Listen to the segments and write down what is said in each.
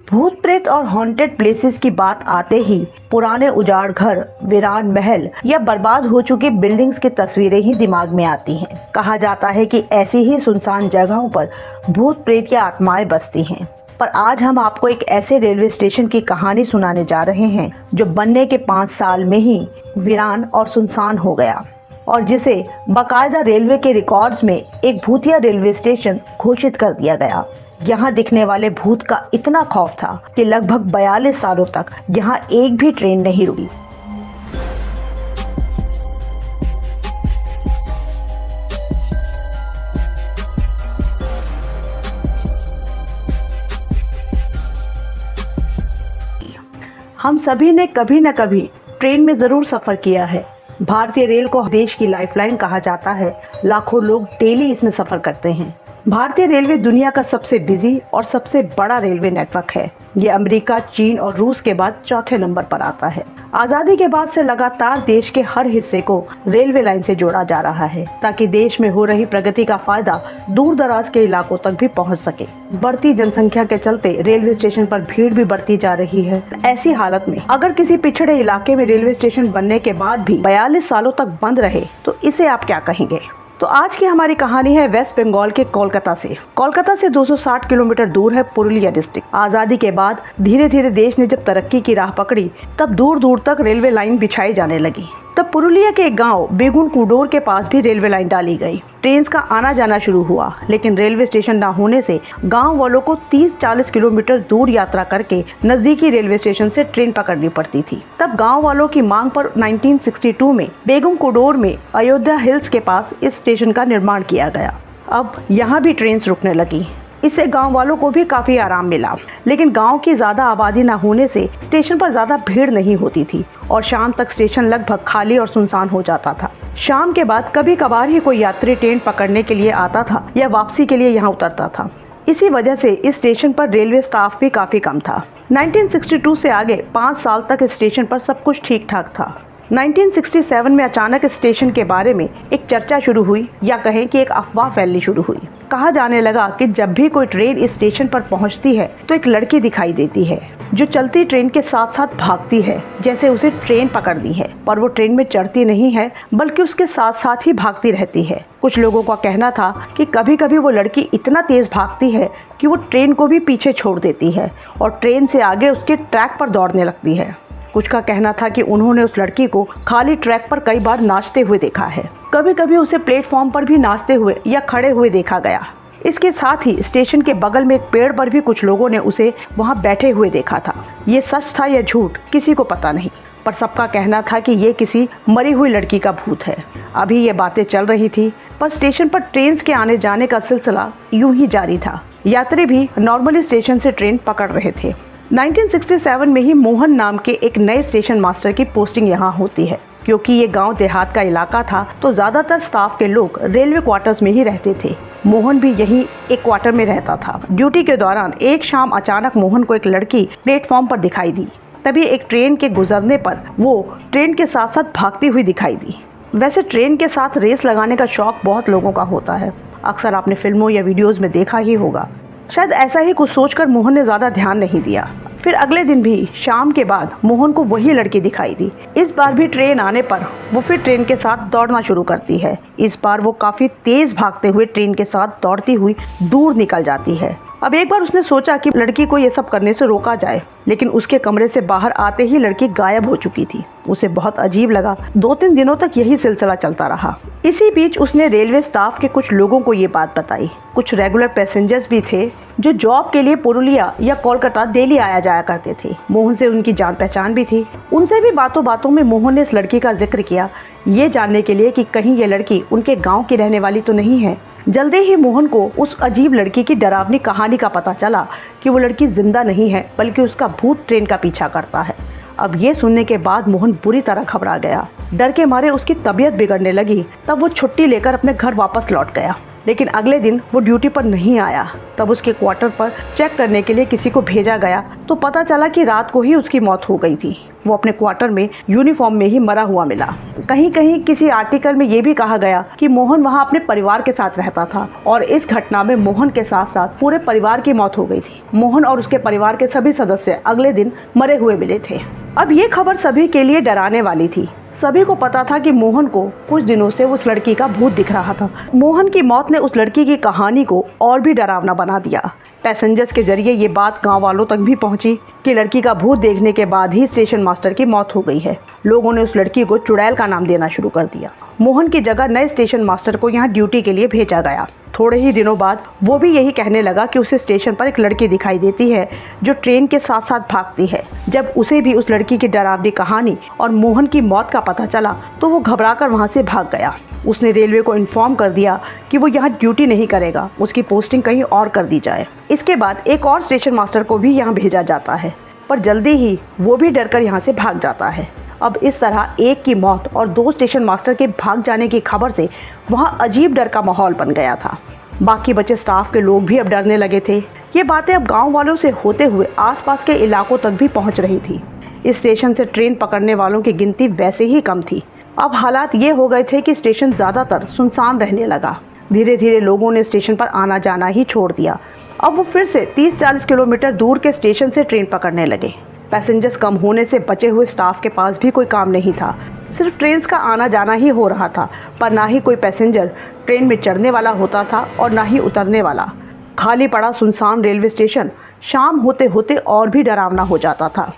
भूत प्रेत और हॉन्टेड प्लेसेस की बात आते ही पुराने उजाड़ घर, वीरान महल या बर्बाद हो चुकी बिल्डिंग्स की तस्वीरें ही दिमाग में आती हैं। कहा जाता है कि ऐसी ही सुनसान जगहों पर भूत प्रेत या आत्माएं बसती हैं। पर आज हम आपको एक ऐसे रेलवे स्टेशन की कहानी सुनाने जा रहे हैं जो बनने के 5 साल में ही वीरान और सुनसान हो गया और जिसे बाकायदा रेलवे के रिकॉर्ड्स में एक भूतिया रेलवे स्टेशन घोषित कर दिया गया। यहाँ दिखने वाले भूत का इतना खौफ था कि लगभग 42 सालों तक यहाँ एक भी ट्रेन नहीं रुकी। हम सभी ने कभी न कभी ट्रेन में जरूर सफर किया है। भारतीय रेल को देश की लाइफलाइन कहा जाता है। लाखों लोग डेली इसमें सफर करते हैं। भारतीय रेलवे दुनिया का सबसे बिजी और सबसे बड़ा रेलवे नेटवर्क है। ये अमेरिका, चीन और रूस के बाद चौथे नंबर पर आता है। आज़ादी के बाद से लगातार देश के हर हिस्से को रेलवे लाइन से जोड़ा जा रहा है ताकि देश में हो रही प्रगति का फायदा दूर दराज के इलाकों तक भी पहुंच सके। बढ़ती जनसंख्या के चलते रेलवे स्टेशन पर भीड़ भी बढ़ती जा रही है। ऐसी हालत में अगर किसी पिछड़े इलाके में रेलवे स्टेशन बनने के बाद भी 42 सालों तक बंद रहे तो इसे आप क्या कहेंगे? तो आज की हमारी कहानी है वेस्ट बंगाल के कोलकाता से। कोलकाता से 260 किलोमीटर दूर है पुरुलिया डिस्ट्रिक्ट। आज़ादी के बाद धीरे धीरे देश ने जब तरक्की की राह पकड़ी तब दूर दूर तक रेलवे लाइन बिछाई जाने लगी। तब पुरुलिया के एक गांव बेगुनकुडोर के पास भी रेलवे लाइन डाली गई। ट्रेन का आना जाना शुरू हुआ, लेकिन रेलवे स्टेशन न होने से गांव वालों को 30-40 किलोमीटर दूर यात्रा करके नजदीकी रेलवे स्टेशन से ट्रेन पकड़नी पड़ती थी। तब गांव वालों की मांग पर 1962 में बेगुनकुडोर में अयोध्या हिल्स के पास इस स्टेशन का निर्माण किया गया। अब यहाँ भी ट्रेन रुकने लगी। इससे गांव वालों को भी काफी आराम मिला, लेकिन गांव की ज्यादा आबादी न होने से स्टेशन पर ज्यादा भीड़ नहीं होती थी और शाम तक स्टेशन लगभग खाली और सुनसान हो जाता था। शाम के बाद कभी कभार ही कोई यात्री ट्रेन पकड़ने के लिए आता था या वापसी के लिए यहाँ उतरता था। इसी वजह से इस स्टेशन पर रेलवे स्टाफ भी काफी कम था। 1962 से आगे 5 साल तक इस स्टेशन पर सब कुछ ठीक ठाक था। 1967 में अचानक इस स्टेशन के बारे में एक चर्चा शुरू हुई, या कहें कि एक अफवाह फैलनी शुरू हुई। कहा जाने लगा कि जब भी कोई ट्रेन इस स्टेशन पर पहुंचती है तो एक लड़की दिखाई देती है जो चलती ट्रेन के साथ साथ भागती है, जैसे उसे ट्रेन पकड़ दी है। पर वो ट्रेन में चढ़ती नहीं है बल्कि उसके साथ साथ ही भागती रहती है। कुछ लोगों का कहना था कि कभी कभी वो लड़की इतना तेज भागती है कि वो ट्रेन को भी पीछे छोड़ देती है और ट्रेन से आगे उसके ट्रैक पर दौड़ने लगती है। कुछ का कहना था कि उन्होंने उस लड़की को खाली ट्रैक पर कई बार नाचते हुए देखा है। कभी कभी उसे प्लेटफॉर्म पर भी नाचते हुए या खड़े हुए देखा गया। इसके साथ ही स्टेशन के बगल में एक पेड़ पर भी कुछ लोगों ने उसे वहां बैठे हुए देखा था। ये सच था या झूठ किसी को पता नहीं, पर सबका कहना था कि ये किसी मरी हुई लड़की का भूत है। अभी ये बातें चल रही थी, पर स्टेशन पर ट्रेन के आने जाने का सिलसिला यूं ही जारी था। यात्री भी नॉर्मली स्टेशन से ट्रेन पकड़ रहे थे। 1967 में ही मोहन नाम के एक नए स्टेशन मास्टर की पोस्टिंग यहाँ होती है। क्योंकि ये गांव देहात का इलाका था तो ज्यादातर स्टाफ के लोग रेलवे क्वार्टर्स में ही रहते थे। मोहन भी यही एक क्वार्टर में रहता था। ड्यूटी के दौरान एक शाम अचानक मोहन को एक लड़की प्लेटफॉर्म पर दिखाई दी। तभी एक ट्रेन के गुजरने पर वो ट्रेन के साथ साथ भागती हुई दिखाई दी। वैसे ट्रेन के साथ रेस लगाने का शौक बहुत लोगों का होता है। अक्सर आपने फिल्मों या वीडियोज में देखा ही होगा। शायद ऐसा ही कुछ सोचकर मोहन ने ज्यादा ध्यान नहीं दिया। फिर अगले दिन भी शाम के बाद मोहन को वही लड़की दिखाई दी। इस बार भी ट्रेन आने पर वो फिर ट्रेन के साथ दौड़ना शुरू करती है। इस बार वो काफी तेज भागते हुए ट्रेन के साथ दौड़ती हुई दूर निकल जाती है। अब एक बार उसने सोचा कि लड़की को ये सब करने से रोका जाए, लेकिन उसके कमरे से बाहर आते ही लड़की गायब हो चुकी थी। उसे बहुत अजीब लगा। 2-3 दिनों तक यही सिलसिला चलता रहा। इसी बीच उसने रेलवे स्टाफ के कुछ लोगों को ये बात बताई। कुछ रेगुलर पैसेंजर्स भी थे जो जॉब के लिए पुरुलिया या कोलकाता डेली आया जाया करते थे। मोहन से उनकी जान पहचान भी थी। उनसे भी बातों बातों में मोहन ने इस लड़की का जिक्र किया, ये जानने के लिए कि कहीं ये लड़की उनके गाँव की रहने वाली तो नहीं है। जल्दी ही मोहन को उस अजीब लड़की की डरावनी कहानी का पता चला कि वो लड़की जिंदा नहीं है बल्कि उसका भूत ट्रेन का पीछा करता है। अब ये सुनने के बाद मोहन बुरी तरह घबरा गया। डर के मारे उसकी तबीयत बिगड़ने लगी। तब वो छुट्टी लेकर अपने घर वापस लौट गया। लेकिन अगले दिन वो ड्यूटी पर नहीं आया। तब उसके क्वार्टर पर चेक करने के लिए किसी को भेजा गया तो पता चला कि रात को ही उसकी मौत हो गई थी। वो अपने क्वार्टर में यूनिफॉर्म में ही मरा हुआ मिला। कहीं कहीं किसी आर्टिकल में ये भी कहा गया कि मोहन वहाँ अपने परिवार के साथ रहता था और इस घटना में मोहन के साथ साथ पूरे परिवार की मौत हो गई थी। मोहन और उसके परिवार के सभी सदस्य अगले दिन मरे हुए मिले थे। अब ये खबर सभी के लिए डराने वाली थी। सभी को पता था कि मोहन को कुछ दिनों से उस लड़की का भूत दिख रहा था। मोहन की मौत ने उस लड़की की कहानी को और भी डरावना बना दिया। पैसेंजर्स के जरिए ये बात गांव वालों तक भी पहुंची कि लड़की का भूत देखने के बाद ही स्टेशन मास्टर की मौत हो गई है। लोगों ने उस लड़की को चुड़ैल का नाम देना शुरू कर दिया। मोहन की जगह नए स्टेशन मास्टर को यहाँ ड्यूटी के लिए भेजा गया। थोड़े ही दिनों बाद वो भी यही कहने लगा कि उसे स्टेशन पर एक लड़की दिखाई देती है जो ट्रेन के साथ साथ भागती है। जब उसे भी उस लड़की की डरावनी कहानी और मोहन की मौत का पता चला तो वो घबराकर वहाँ से भाग गया। उसने रेलवे को इन्फॉर्म कर दिया कि वो यहाँ ड्यूटी नहीं करेगा, उसकी पोस्टिंग कहीं और कर दी जाए। इसके बाद एक और स्टेशन मास्टर को भी यहाँ भेजा जाता है, पर जल्दी ही वो भी डरकर यहाँ से भाग जाता है। अब इस तरह एक की मौत और 2 स्टेशन मास्टर के भाग जाने की खबर से वहाँ अजीब डर का माहौल बन गया था। बाकी बचे स्टाफ के लोग भी अब डरने लगे थे। ये बातें अब गांव वालों से होते हुए आसपास के इलाकों तक भी पहुंच रही थी। इस स्टेशन से ट्रेन पकड़ने वालों की गिनती वैसे ही कम थी। अब हालात ये हो गए थे कि स्टेशन ज़्यादातर सुनसान रहने लगा। धीरे धीरे लोगों ने स्टेशन पर आना जाना ही छोड़ दिया। अब वो फिर से 30-40 किलोमीटर दूर के स्टेशन से ट्रेन पकड़ने लगे। पैसेंजर्स कम होने से बचे हुए स्टाफ के पास भी कोई काम नहीं था। सिर्फ ट्रेन का आना जाना ही हो रहा था, पर ना ही कोई पैसेंजर ट्रेन में चढ़ने वाला होता था और ना ही उतरने वाला। खाली पड़ा सुनसान रेलवे स्टेशन शाम होते होते और भी डरावना हो जाता था।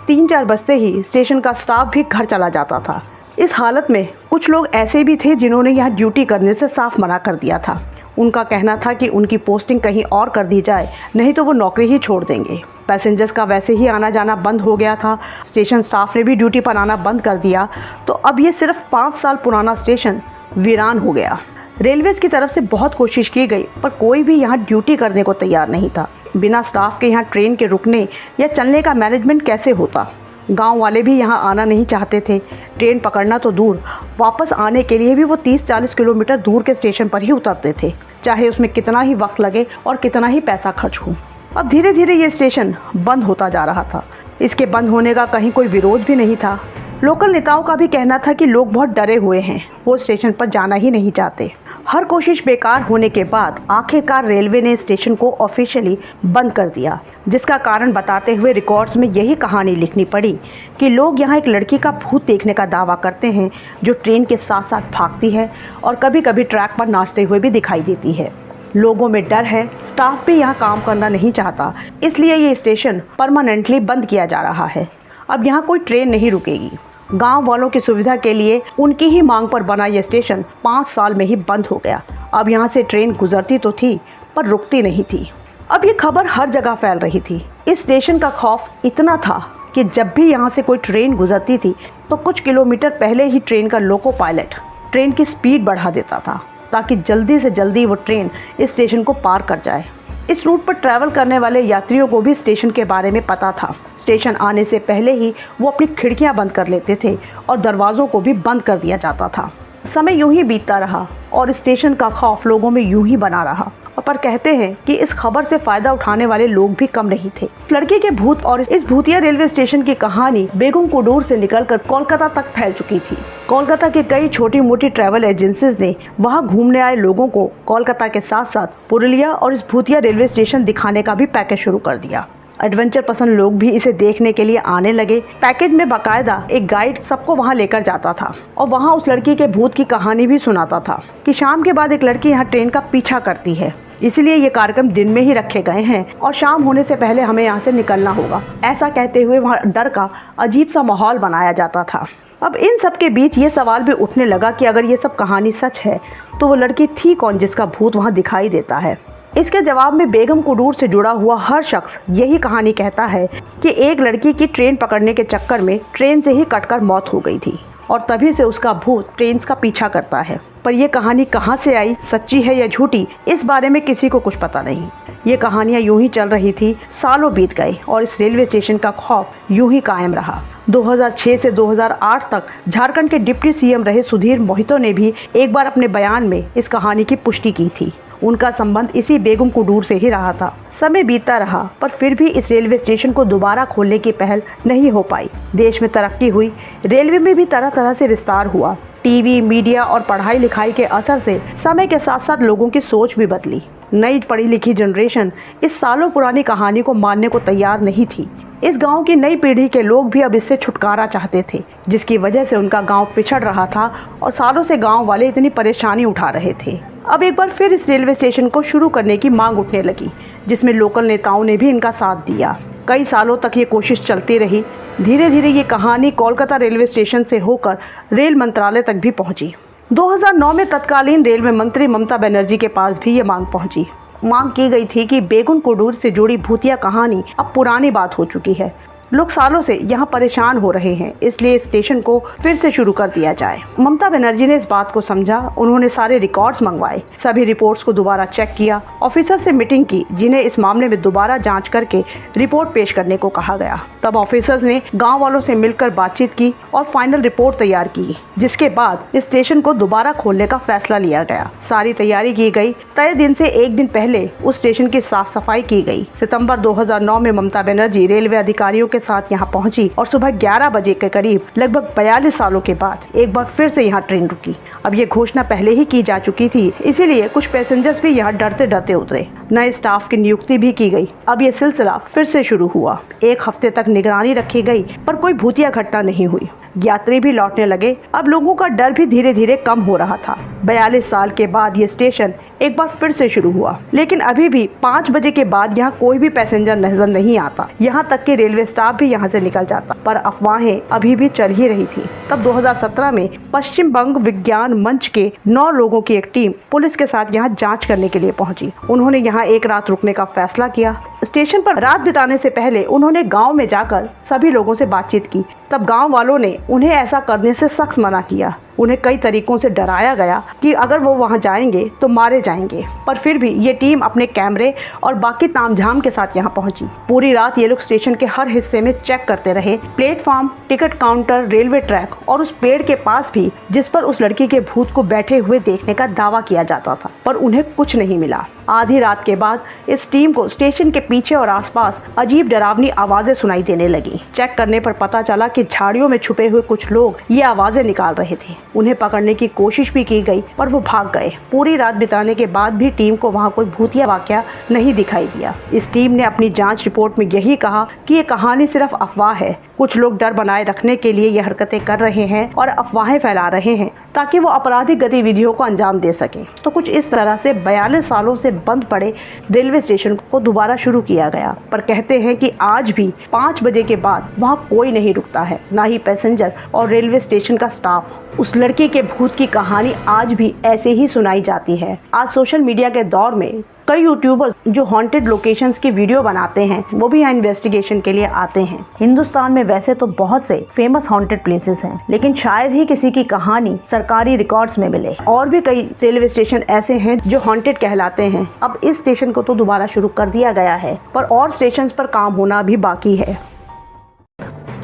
3-4 बजते ही स्टेशन का स्टाफ भी घर चला जाता था। इस हालत में कुछ लोग ऐसे भी थे जिन्होंने यहाँ ड्यूटी करने से साफ मना कर दिया था। उनका कहना था कि उनकी पोस्टिंग कहीं और कर दी जाए, नहीं तो वो नौकरी ही छोड़ देंगे। पैसेंजर्स का वैसे ही आना जाना बंद हो गया था। स्टेशन स्टाफ ने भी ड्यूटी पर आना बंद कर दिया, तो अब ये सिर्फ 5 साल पुराना स्टेशन वीरान हो गया। रेलवेज की तरफ से बहुत कोशिश की गई, पर कोई भी यहाँ ड्यूटी करने को तैयार नहीं था। बिना स्टाफ के यहाँ ट्रेन के रुकने या चलने का मैनेजमेंट कैसे होता? गांव वाले भी यहाँ आना नहीं चाहते थे। ट्रेन पकड़ना तो दूर, वापस आने के लिए भी वो 30-40 किलोमीटर दूर के स्टेशन पर ही उतरते थे, चाहे उसमें कितना ही वक्त लगे और कितना ही पैसा खर्च हो। अब धीरे धीरे ये स्टेशन बंद होता जा रहा था। इसके बंद होने का कहीं कोई विरोध भी नहीं था। लोकल नेताओं का भी कहना था कि लोग बहुत डरे हुए हैं, वो स्टेशन पर जाना ही नहीं चाहते। हर कोशिश बेकार होने के बाद आखिरकार रेलवे ने स्टेशन को ऑफिशियली बंद कर दिया, जिसका कारण बताते हुए रिकॉर्ड्स में यही कहानी लिखनी पड़ी कि लोग यहाँ एक लड़की का भूत देखने का दावा करते हैं जो ट्रेन के साथ साथ भागती है और कभी कभी ट्रैक पर नाचते हुए भी दिखाई देती है। लोगों में डर है, स्टाफ भी यहाँ काम करना नहीं चाहता, इसलिए ये स्टेशन परमानेंटली बंद किया जा रहा है। अब यहाँ कोई ट्रेन नहीं रुकेगी। गांव वालों की सुविधा के लिए उनकी ही मांग पर बना यह स्टेशन 5 साल में ही बंद हो गया। अब यहाँ से ट्रेन गुजरती तो थी, पर रुकती नहीं थी। अब ये खबर हर जगह फैल रही थी। इस स्टेशन का खौफ इतना था कि जब भी यहाँ से कोई ट्रेन गुजरती थी तो कुछ किलोमीटर पहले ही ट्रेन का लोको पायलट ट्रेन की स्पीड बढ़ा देता था, ताकि जल्दी से जल्दी वो ट्रेन इस स्टेशन को पार कर जाए। इस रूट पर ट्रैवल करने वाले यात्रियों को भी स्टेशन के बारे में पता था। स्टेशन आने से पहले ही वो अपनी खिड़कियां बंद कर लेते थे और दरवाज़ों को भी बंद कर दिया जाता था। समय यूं ही बीतता रहा और स्टेशन का खौफ लोगों में यूं ही बना रहा। पर कहते हैं कि इस खबर से फ़ायदा उठाने वाले लोग भी कम नहीं थे। लड़के के भूत और इस भूतिया रेलवे स्टेशन की कहानी बेगमकुडूर से निकलकर कोलकाता तक फैल चुकी थी। कोलकाता के कई छोटी मोटी ट्रैवल एजेंसीज ने वहां घूमने आए लोगों को कोलकाता के साथ साथ पुरुलिया और इस भूतिया रेलवे स्टेशन दिखाने का भी पैकेज शुरू कर दिया। एडवेंचर पसंद लोग भी इसे देखने के लिए आने लगे। पैकेज में बाकायदा एक गाइड सबको वहां लेकर जाता था और वहां उस लड़की के भूत की कहानी भी सुनाता था कि शाम के बाद एक लड़की यहाँ ट्रेन का पीछा करती है, इसलिए ये कार्यक्रम दिन में ही रखे गए हैं और शाम होने से पहले हमें यहाँ से निकलना होगा। ऐसा कहते हुए वहाँ डर का अजीब सा माहौल बनाया जाता था। अब इन सब के बीच ये सवाल भी उठने लगा कि अगर ये सब कहानी सच है तो वो लड़की थी कौन जिसका भूत वहाँ दिखाई देता है। इसके जवाब में बेगमकुडूर से जुड़ा हुआ हर शख्स यही कहानी कहता है कि एक लड़की की ट्रेन पकड़ने के चक्कर में ट्रेन से ही कटकर मौत हो गई थी और तभी से उसका भूत ट्रेन का पीछा करता है। पर यह कहानी कहाँ से आई, सच्ची है या झूठी, इस बारे में किसी को कुछ पता नहीं। ये कहानियां यूं ही चल रही थी, सालों बीत गए और इस रेलवे स्टेशन का खौफ यूं ही कायम रहा। 2006 से 2008 तक झारखंड के डिप्टी सीएम रहे सुधीर मोहितो ने भी एक बार अपने बयान में इस कहानी की पुष्टि की थी। उनका संबंध इसी बेगम कुडूर से ही रहा था। समय बीतता रहा पर फिर भी इस रेलवे स्टेशन को दोबारा खोलने की पहल नहीं हो पाई। देश में तरक्की हुई, रेलवे में भी तरह तरह से विस्तार हुआ। टीवी, मीडिया और पढ़ाई लिखाई के असर से समय के साथ साथ लोगों की सोच भी बदली। नई पढ़ी लिखी जनरेशन इस सालों पुरानी कहानी को मानने को तैयार नहीं थी। इस गांव की नई पीढ़ी के लोग भी अब इससे छुटकारा चाहते थे, जिसकी वजह से उनका गांव पिछड़ रहा था और सालों से गांव वाले इतनी परेशानी उठा रहे थे। अब एक बार फिर इस रेलवे स्टेशन को शुरू करने की मांग उठने लगी, जिसमें लोकल नेताओं ने भी इनका साथ दिया। कई सालों तक ये कोशिश चलती रही। धीरे धीरे ये कहानी कोलकाता रेलवे स्टेशन से होकर रेल मंत्रालय तक भी पहुंची। 2009 में तत्कालीन रेलवे मंत्री ममता बनर्जी के पास भी ये मांग पहुंची। मांग की गई थी कि बेगम कुडूर से जुड़ी भूतिया कहानी अब पुरानी बात हो चुकी है। लोग सालों से यहाँ परेशान हो रहे हैं, इसलिए स्टेशन को फिर से शुरू कर दिया जाए। ममता बनर्जी ने इस बात को समझा। उन्होंने सारे रिकॉर्ड्स मंगवाए, सभी रिपोर्ट्स को दोबारा चेक किया, ऑफिसर से मीटिंग की जिन्हें इस मामले में दोबारा जांच करके रिपोर्ट पेश करने को कहा गया। तब ऑफिसर्स ने गाँव वालों से मिलकर बातचीत की और फाइनल रिपोर्ट तैयार की, जिसके बाद इस स्टेशन को दोबारा खोलने का फैसला लिया गया। सारी तैयारी की गई। तय दिन से एक दिन पहले उस स्टेशन की साफ सफाई की गई। सितंबर 2009 में ममता बनर्जी रेलवे अधिकारियों के साथ यहाँ पहुंची और सुबह 11 बजे के करीब लगभग 42 सालों के बाद एक बार फिर से यहाँ ट्रेन रुकी। अब ये घोषणा पहले ही की जा चुकी थी, इसीलिए कुछ पैसेंजर्स भी यहाँ डरते डरते उतरे। नए स्टाफ की नियुक्ति भी की गई। अब ये सिलसिला फिर से शुरू हुआ। एक हफ्ते तक निगरानी रखी गई पर कोई भूतिया घटना नहीं हुई। यात्री भी लौटने लगे। अब लोगों का डर भी धीरे धीरे कम हो रहा था। 42 साल के बाद ये स्टेशन एक बार फिर से शुरू हुआ, लेकिन अभी भी 5 बजे के बाद यहाँ कोई भी पैसेंजर नजर नहीं आता। यहाँ तक कि रेलवे स्टाफ भी यहाँ से निकल जाता, पर अफवाहें अभी भी चल ही रही थी। तब 2017 में पश्चिम बंग विज्ञान मंच के 9 लोगों की एक टीम पुलिस के साथ यहाँ जाँच करने के लिए पहुंची। उन्होंने यहाँ एक रात रुकने का फैसला किया। स्टेशन पर रात बिताने से पहले उन्होंने गांव में जाकर सभी लोगों से बातचीत की। तब गांव वालों ने उन्हें ऐसा करने से सख्त मना किया। उन्हें कई तरीकों से डराया गया कि अगर वो वहां जाएंगे तो मारे जाएंगे, पर फिर भी ये टीम अपने कैमरे और बाकी तामझाम के साथ यहाँ पहुंची। पूरी रात ये लोग स्टेशन के हर हिस्से में चेक करते रहे, platform, ticket counter, railway track और उस पेड़ के पास भी जिस पर उस लड़की के भूत को बैठे हुए देखने का दावा किया जाता था, पर उन्हें कुछ नहीं मिला। आधी रात के बाद इस टीम को स्टेशन के पीछे और आसपास अजीब डरावनी आवाजें सुनाई देने लगी। चेक करने पर पता चला कि झाड़ियों में छुपे हुए कुछ लोग ये आवाजें निकाल रहे थे। उन्हें पकड़ने की कोशिश भी की गई पर वो भाग गए। पूरी रात बिताने के बाद भी टीम को वहाँ कोई भूतिया वाकया नहीं दिखाई दिया। इस टीम ने अपनी जांच रिपोर्ट में यही कहा कि ये कहानी सिर्फ अफवाह है। कुछ लोग डर बनाए रखने के लिए ये हरकतें कर रहे हैं और अफवाहें फैला रहे हैं ताकि वो आपराधिक गतिविधियों को अंजाम दे सकें। तो कुछ इस तरह से 42 सालों से बंद पड़े रेलवे स्टेशन को दोबारा शुरू किया गया। पर कहते हैं कि आज भी 5 बजे के बाद वहाँ कोई नहीं रुकता है, ना ही पैसेंजर और रेलवे स्टेशन का स्टाफ। उस लड़की के भूत की कहानी आज भी ऐसे ही सुनाई जाती है। आज सोशल मीडिया के दौर में कई यूट्यूबर्स जो हॉन्टेड लोकेशंस की वीडियो बनाते हैं वो भी यहाँ इन्वेस्टिगेशन के लिए आते हैं। हिंदुस्तान में वैसे तो बहुत से फेमस हॉन्टेड प्लेसेस हैं, लेकिन शायद ही किसी की कहानी सरकारी रिकॉर्ड्स में मिले। और भी कई रेलवे स्टेशन ऐसे हैं जो हॉन्टेड कहलाते हैं। अब इस स्टेशन को तो दोबारा शुरू कर दिया गया है, पर और स्टेशन पर काम होना भी बाकी है।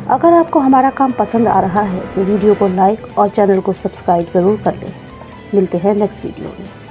अगर आपको हमारा काम पसंद आ रहा है तो वीडियो को लाइक और चैनल को सब्सक्राइब जरूर कर लें। मिलते हैं नेक्स्ट वीडियो में।